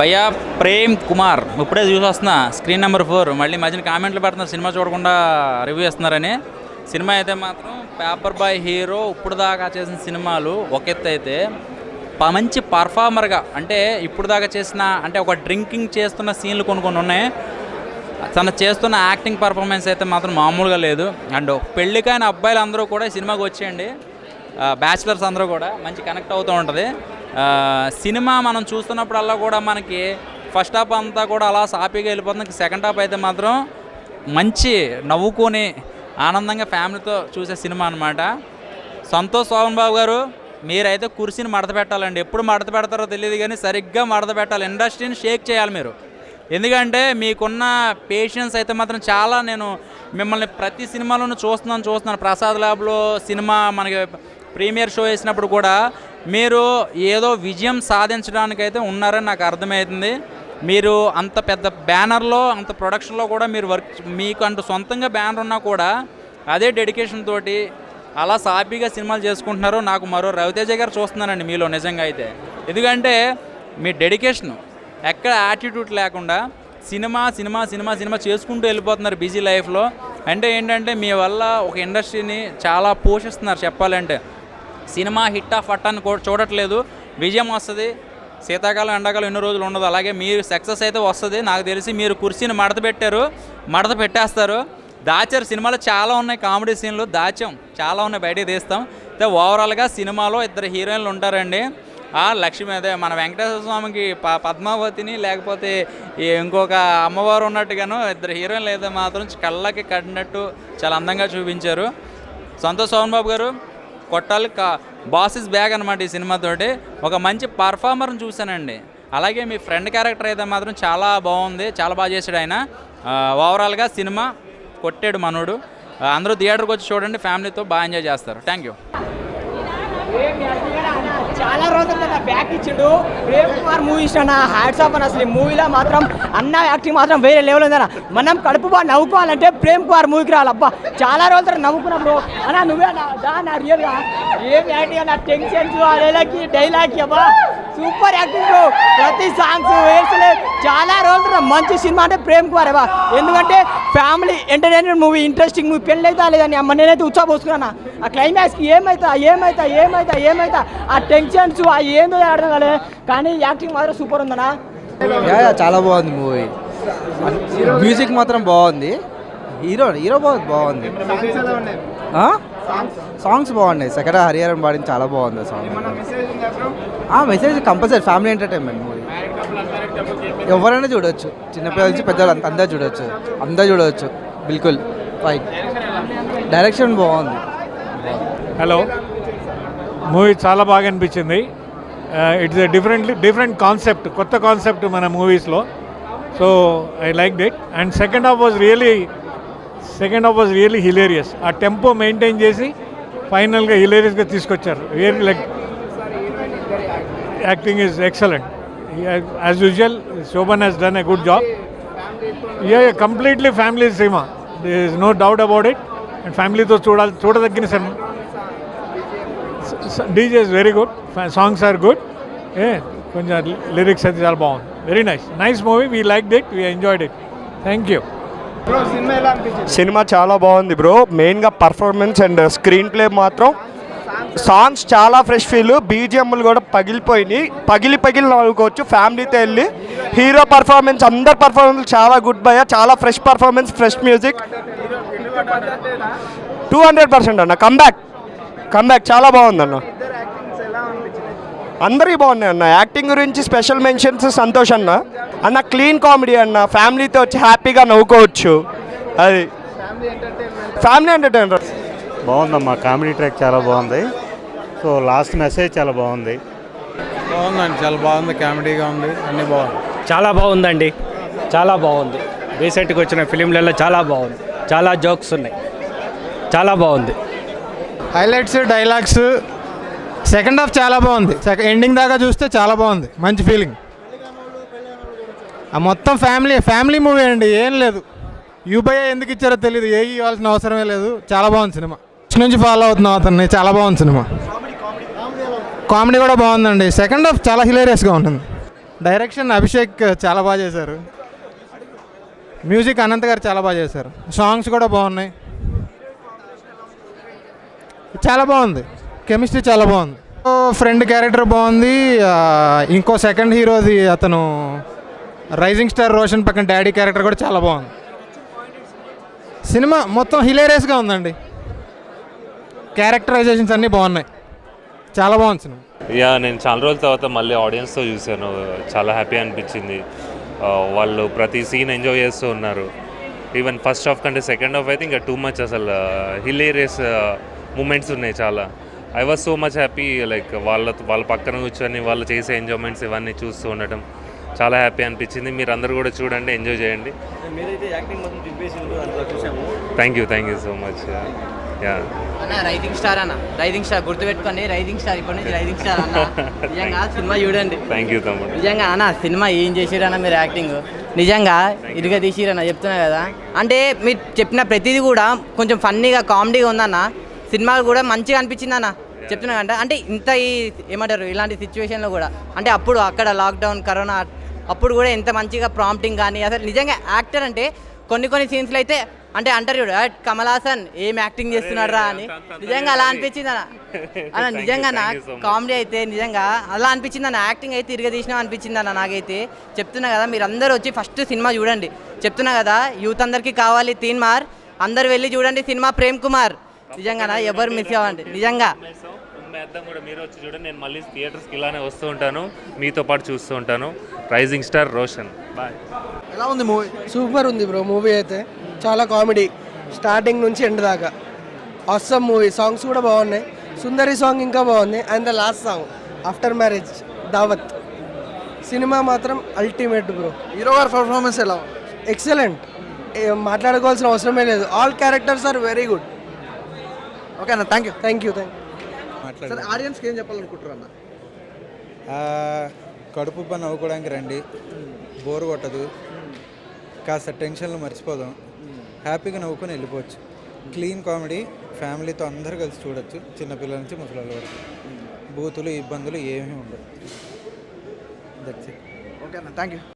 భయ్యా ప్రేమ్ కుమార్ ఇప్పుడే చూసి వస్తున్నా స్క్రీన్ నెంబర్ 4 మళ్ళీ మధ్యన కామెంట్లు పెడుతున్నారు సినిమా చూడకుండా రివ్యూ ఇస్తున్నారని. సినిమా అయితే మాత్రం పేపర్ బాయ్ హీరో ఇప్పుడు దాకా చేసిన సినిమాలు ఒక ఎత్తు అయితే మంచి పర్ఫార్మర్గా అంటే ఇప్పుడు దాకా చేసిన అంటే ఒక డ్రింకింగ్ చేస్తున్న సీన్లు కొన్ని ఉన్నాయి. తను చేస్తున్న యాక్టింగ్ పర్ఫార్మెన్స్ అయితే మాత్రం మామూలుగా లేదు. అండ్ పెళ్ళికైన అబ్బాయిలు అందరూ కూడా సినిమాకి వచ్చేయండి, బ్యాచిలర్స్ అందరూ కూడా మంచి కనెక్ట్ అవుతూ ఉంటుంది. సినిమా మనం చూస్తున్నప్పుడల్లా కూడా మనకి ఫస్ట్ హాఫ్ అంతా కూడా అలా సాపీగా వెళ్ళిపోతుంది. సెకండ్ హాఫ్ అయితే మాత్రం మంచి నవ్వుకొని ఆనందంగా ఫ్యామిలీతో చూసే సినిమా అనమాట. సంతోష్ శోభన్ బాబు గారు మీరైతే కుర్చీని మడత పెట్టాలండి. ఎప్పుడు మడత పెడతారో తెలియదు కానీ సరిగ్గా మడత పెట్టాలి. ఇండస్ట్రీని షేక్ చేయాలి మీరు. ఎందుకంటే మీకున్న పేషెన్స్ అయితే మాత్రం చాలా, నేను మిమ్మల్ని ప్రతి సినిమాలోనూ చూస్తున్నాను. ప్రసాద్ ల్యాబ్లో సినిమా మనకి ప్రీమియర్ షో వేసినప్పుడు కూడా మీరు ఏదో విజయం సాధించడానికైతే ఉన్నారని నాకు అర్థమవుతుంది. మీరు అంత పెద్ద బ్యానర్లో అంత ప్రొడక్షన్లో కూడా మీరు మీకు అంటూ సొంతంగా బ్యానర్ ఉన్నా కూడా అదే డెడికేషన్ తోటి అలా సాఫీగా సినిమాలు చేసుకుంటున్నారు. నాకు మరో రవితేజ గారు చూస్తున్నానండి మీలో నిజంగా అయితే. ఎందుకంటే మీ డెడికేషను ఎక్కడ యాటిట్యూడ్ లేకుండా సినిమా చేసుకుంటూ వెళ్ళిపోతున్నారు బిజీ లైఫ్లో. అంటే ఏంటంటే మీ వల్ల ఒక ఇండస్ట్రీని చాలా పోషిస్తున్నారు చెప్పాలంటే. సినిమా హిట్ ఆఫ్ అని చూడట్లేదు, విజయం వస్తుంది. శీతాకాలం ఎండాకాలం ఎన్నో రోజులు ఉండదు, అలాగే మీరు సక్సెస్ అయితే వస్తుంది. నాకు తెలిసి మీరు కుర్చీని మడత పెట్టేస్తారు. దాచారు సినిమాలో చాలా ఉన్నాయి, కామెడీ సీన్లు దాచాం చాలా ఉన్నాయి, బయటకు తీస్తాం. అయితే ఓవరాల్గా సినిమాలో 2 హీరోయిన్లు ఉంటారండి. లక్ష్మి అదే మన వెంకటేశ్వర స్వామికి పద్మావతిని లేకపోతే ఇంకొక అమ్మవారు ఉన్నట్టుగాను 2 హీరోయిన్లు అయితే మాత్రం కళ్ళకి కట్టినట్టు చాలా అందంగా చూపించారు. సంతోష్ శోభన్ బాబు గారు కొట్టాలి, బాస్ బ్యాగ్ అనమాట. ఈ సినిమాతోటి ఒక మంచి పర్ఫార్మర్ని చూశానండి. అలాగే మీ ఫ్రెండ్ క్యారెక్టర్ అయితే మాత్రం చాలా బాగుంది, చాలా బాగా చేశాడు ఆయన. ఓవరాల్గా సినిమా కొట్టాడు మనోడు. అందరూ థియేటర్కి వచ్చి చూడండి, ఫ్యామిలీతో బాగా ఎంజాయ్ చేస్తారు. Thank you. చాలా రోజులు బ్యాక్ ఇచ్చిండు ప్రేమ్ కుమార్ మూవీ ఇష్టం. హ్యాట్స్ ఆఫ్ అని. అసలు ఈ మూవీలో మాత్రం అన్న యాక్టింగ్ మాత్రం వేరే లెవెల్ ఉందన్న. మనం కడుపు బాగా నవ్వుకోవాలంటే ప్రేమ్ కుమార్ మూవీకి రావాలి. అబ్బా చాలా రోజులు నవ్వుకున్నప్పుడు అన్న నువ్వే నా రియల్గా ఏం యాక్టింగ్ అన్న, టెన్షన్స్ డైలాగ్ అబ్బా సూపర్ యాక్టింగ్. ప్రతి సాంగ్స్ వేసలే చాలా రోజులు మంచి సినిమా అంటే ప్రేమ్ కుమార్ అబ్బా. ఎందుకంటే family entertainment movie, interesting movie. పెళ్ళి అయితే లేదని అమ్మ నేనైతే ఉత్సాహ పోసుకున్నా. ఆ క్లైమాక్స్కి ఏమైతా ఆ టెన్షన్స్ ఏందో అర్థం కాలే, కానీ యాక్టింగ్ మాత్రం సూపర్ ఉందన్నా. చాలా బాగుంది మూవీ. మ్యూజిక్ మాత్రం బాగుంది. హీరో బాగుంది. సాంగ్స్ బాగున్నాయి. సెకండ్ హరిహరన్ పాడింది చాలా బాగుంది song. Message compulsory family entertainment movie. ఎవరైనా చూడవచ్చు, చిన్నపిల్లల నుంచి పెద్దవాళ్ళు అందరూ చూడవచ్చు. బిల్కుల్ ఫైన్. డైరెక్షన్ బాగుంది. హలో, మూవీ చాలా బాగా అనిపించింది. ఇట్స్ ఎ డిఫరెంట్ కాన్సెప్ట్, కొత్త కాన్సెప్ట్ మన మూవీస్లో. So I like it. And second half was really hilarious. ఆ టెంపో మెయింటైన్ చేసి ఫైనల్గా హిలేరియస్గా తీసుకొచ్చారు. Really like acting is excellent. As usual Shobhan has done a good job. Completely family cinema, there is no doubt about it. And ఫ్యామిలీతో చూడదగిన cinema. DJ is very good, songs are good. కొంచెం lyrics అయితే చాలా బాగుంది. Very nice movie. We like it, we enjoyed it. Thank you. Cinema చాలా బాగుంది bro. మెయిన్గా performance and screenplay మాత్రం, సాంగ్స్ చాలా ఫ్రెష్ ఫీల్. బీజిఎంలు కూడా పగిలి నవ్వుకోవచ్చు ఫ్యామిలీతో వెళ్ళి. హీరో పర్ఫార్మెన్స్, అందరు పర్ఫార్మెన్స్ చాలా గుడ్ భయ్య. చాలా ఫ్రెష్ పర్ఫార్మెన్స్, ఫ్రెష్ మ్యూజిక్. 200% అన్న. కంబ్యాక్ చాలా బాగుందన్న. అందరికీ బాగున్నాయి అన్న. యాక్టింగ్ గురించి స్పెషల్ మెన్షన్స్ సంతోష్ అన్న క్లీన్ కామెడీ అన్న. ఫ్యామిలీతో వచ్చి హ్యాపీగా నవ్వుకోవచ్చు. అది ఫ్యామిలీ ఎంటర్టైనర్. బాగుందమ్మా. కామెడీ ట్రాక్ చాలా బాగుంది. సో లాస్ట్ మెసేజ్ చాలా బాగుంది. చాలా బాగుంది, కామెడీగా ఉంది, అన్నీ బాగుంది. చాలా బాగుందండి, చాలా బాగుంది. రీసెంట్గా వచ్చిన ఫిలింలలో చాలా బాగుంది. చాలా జోక్స్ ఉన్నాయి, చాలా బాగుంది. హైలైట్స్, డైలాగ్స్, సెకండ్ హాఫ్ చాలా బాగుంది. ఎండింగ్ దాకా చూస్తే చాలా బాగుంది, మంచి ఫీలింగ్. మొత్తం ఫ్యామిలీ మూవీ అండి, ఏం లేదు. యూబై ఎందుకు ఇచ్చారో తెలియదు, ఇవ్వాల్సిన అవసరమే లేదు. చాలా బాగుంది సినిమా. నుంచి ఫాలో అవుతున్నాం అతన్ని. చాలా బాగుంది సినిమా. కామెడీ కూడా బాగుందండి. సెకండ్ హాఫ్ చాలా హిలేరియస్గా ఉంటుంది. డైరెక్షన్ అభిషేక్ చాలా బాగా చేశారు. మ్యూజిక్ అనంత్ గారు చాలా బాగా చేశారు. సాంగ్స్ కూడా బాగున్నాయి. చాలా బాగుంది. కెమిస్ట్రీ చాలా బాగుంది. ఫ్రెండ్ క్యారెక్టర్ బాగుంది. ఇంకో సెకండ్ హీరోది అతను రైజింగ్ స్టార్ రోషన్ పక్కన డాడీ క్యారెక్టర్ కూడా చాలా బాగుంది. సినిమా మొత్తం హిలేరియస్గా ఉందండి. క్యారెక్టరైజేషన్స్ అన్నీ బాగున్నాయి. చాలా బాగుంది సినిమా. యా, నేను చాలా రోజుల తర్వాత మళ్ళీ ఆడియన్స్తో చూశాను. చాలా హ్యాపీ అనిపించింది. వాళ్ళు ప్రతి సీన్ ఎంజాయ్ చేస్తూ ఉన్నారు. ఈవెన్ ఫస్ట్ హాఫ్ కంటే సెకండ్ హాఫ్ అయితే ఇంకా టూ మచ్, అసలు హిలేరియస్ మూమెంట్స్ ఉన్నాయి చాలా. I was so much happy. Like వాళ్ళ పక్కన కూర్చొని వాళ్ళు చేసే ఎంజాయ్మెంట్స్ ఇవన్నీ చూస్తూ ఉండటం చాలా హ్యాపీ అనిపించింది. మీరు అందరూ కూడా చూడండి, ఎంజాయ్ చేయండి. Thank you so much. Yeah అన్న రైజింగ్ స్టార్ గుర్తుపెట్టుకోండి. రైజింగ్ స్టార్ ఇప్పటి నుంచి రైజింగ్ స్టార్ అన్న. నిజంగా సినిమా చూడండి. థ్యాంక్ యూ తమ్ముడు. నిజంగా అన్న సినిమా ఏం చేసిరన్న మీరు యాక్టింగ్ నిజంగా ఇరుగా తీసిరన్న చెప్తున్నా కదా. అంటే మీరు చెప్పిన ప్రతిదీ కూడా కొంచెం ఫన్నీగా కామెడీగా ఉందన్న. సినిమా కూడా మంచిగా అనిపించింది అన్న. చెప్తున్నా అంటే ఇంత ఏమంటారు ఇలాంటి సిచ్యువేషన్లో కూడా అంటే అప్పుడు అక్కడ లాక్డౌన్ కరోనా అప్పుడు కూడా ఎంత మంచిగా ప్రాంప్టింగ్ కానీ అసలు నిజంగా యాక్టర్ అంటే కొన్ని సీన్స్లో అయితే అంటే అంటారు చూడు కమల్ హాసన్ ఏం యాక్టింగ్ చేస్తున్నాడు రా అని. నిజంగా అలా అనిపించింది అన్న నిజంగా నా కామెడీ అయితే నిజంగా అలా అనిపించింది అన్న. యాక్టింగ్ అయితే తిరిగి తీసినా అనిపించింది అన్న నాకైతే. చెప్తున్నా కదా మీరు అందరూ వచ్చి ఫస్ట్ సినిమా చూడండి. చెప్తున్నా కదా యూత్ అందరికీ కావాలి తీన్మార్. అందరు వెళ్ళి చూడండి సినిమా ప్రేమ్ కుమార్. నిజంగా ఎవరు మిస్ అవ్వండి నిజంగా. కూడా మీరు వచ్చి చూడండి. నేను మళ్ళీ థియేటర్స్కి ఇలానే వస్తూ ఉంటాను, మీతో పాటు చూస్తూ ఉంటాను. Rising star Roshan. బాయ్. ఎలా ఉంది మూవీ? సూపర్ ఉంది బ్రో. మూవీ అయితే చాలా కామెడీ స్టార్టింగ్ నుంచి ఎండ్ దాకా. Awesome movie. సాంగ్స్ కూడా బాగున్నాయి. సుందరి సాంగ్ ఇంకా బాగుంది. And the last song after marriage దావత్. సినిమా మాత్రం అల్టిమేట్ బ్రో. హీరో గారి పర్ఫార్మెన్స్ ఎలా? ఎక్సలెంట్. మాట్లాడుకోవాల్సిన అవసరమే లేదు. All characters are very good. Okay అన్న, థ్యాంక్ యూ. సరే, ఆడియన్స్కి ఏం చెప్పాలనుకుంటారు అన్న? కడుపు పని నవ్వుకోవడానికి రండి. బోర్ కొట్టదు. కాస్త టెన్షన్లు మర్చిపోదాం. హ్యాపీగా నవ్వుకొని వెళ్ళిపోవచ్చు. Clean comedy. ఫ్యామిలీతో అందరూ కలిసి చూడొచ్చు. చిన్నపిల్లల నుంచి ముసలి వరకు. బూతులు ఇబ్బందులు ఏమీ ఉండవు. That's it. ఓకే అన్న, థ్యాంక్ యూ.